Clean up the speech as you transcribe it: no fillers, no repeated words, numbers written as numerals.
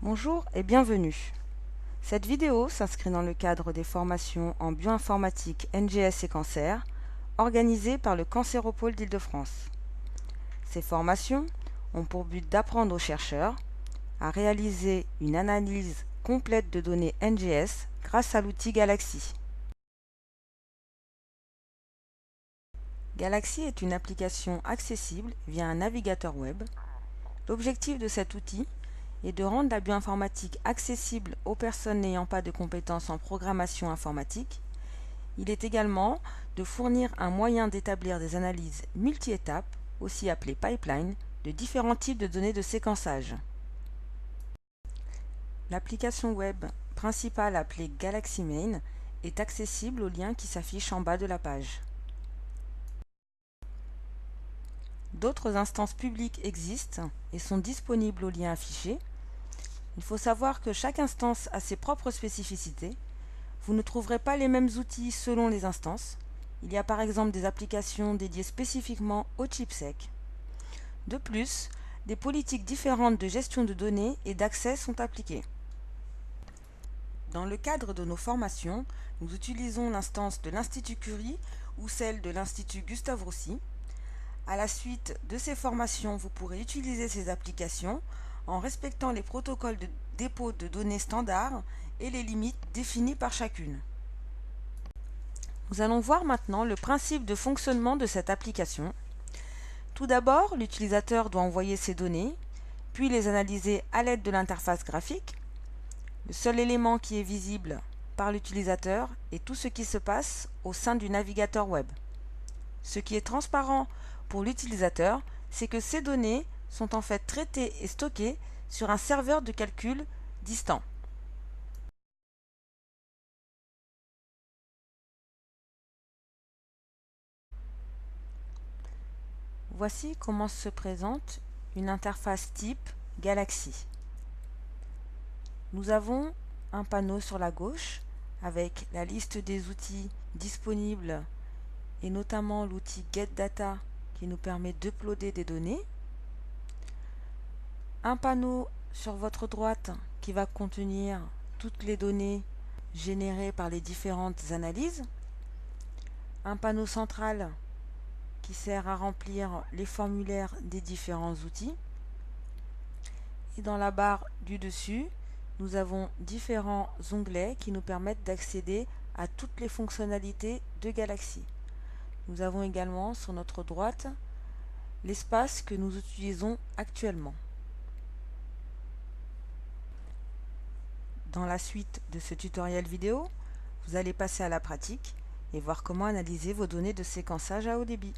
Bonjour et bienvenue. Cette vidéo s'inscrit dans le cadre des formations en bioinformatique NGS et cancer organisées par le Cancéropole d'Île-de-France. Ces formations ont pour but d'apprendre aux chercheurs à réaliser une analyse complète de données NGS grâce à l'outil Galaxy. Galaxy est une application accessible via un navigateur web. L'objectif de cet outil est de rendre la bioinformatique accessible aux personnes n'ayant pas de compétences en programmation informatique. Il est également de fournir un moyen d'établir des analyses multi-étapes, aussi appelées pipelines, de différents types de données de séquençage. L'application web principale appelée Galaxy Main est accessible au lien qui s'affiche en bas de la page. D'autres instances publiques existent et sont disponibles au lien affiché. Il faut savoir que chaque instance a ses propres spécificités. Vous ne trouverez pas les mêmes outils selon les instances. Il y a par exemple des applications dédiées spécifiquement au chipsec. De plus, des politiques différentes de gestion de données et d'accès sont appliquées. Dans le cadre de nos formations, nous utilisons l'instance de l'Institut Curie ou celle de l'Institut Gustave-Roussy. À la suite de ces formations, vous pourrez utiliser ces applications en respectant les protocoles de dépôt de données standards et les limites définies par chacune. Nous allons voir maintenant le principe de fonctionnement de cette application. Tout d'abord, l'utilisateur doit envoyer ses données, puis les analyser à l'aide de l'interface graphique. Le seul élément qui est visible par l'utilisateur est tout ce qui se passe au sein du navigateur web. Ce qui est transparent pour l'utilisateur, c'est que ces données sont en fait traitées et stockées sur un serveur de calcul distant. Voici comment se présente une interface type Galaxy. Nous avons un panneau sur la gauche avec la liste des outils disponibles et notamment l'outil GetData qui nous permet d'uploader des données. Un panneau sur votre droite qui va contenir toutes les données générées par les différentes analyses. Un panneau central qui sert à remplir les formulaires des différents outils. Et dans la barre du dessus, nous avons différents onglets qui nous permettent d'accéder à toutes les fonctionnalités de Galaxy. Nous avons également sur notre droite l'espace que nous utilisons actuellement. Dans la suite de ce tutoriel vidéo, vous allez passer à la pratique et voir comment analyser vos données de séquençage à haut débit.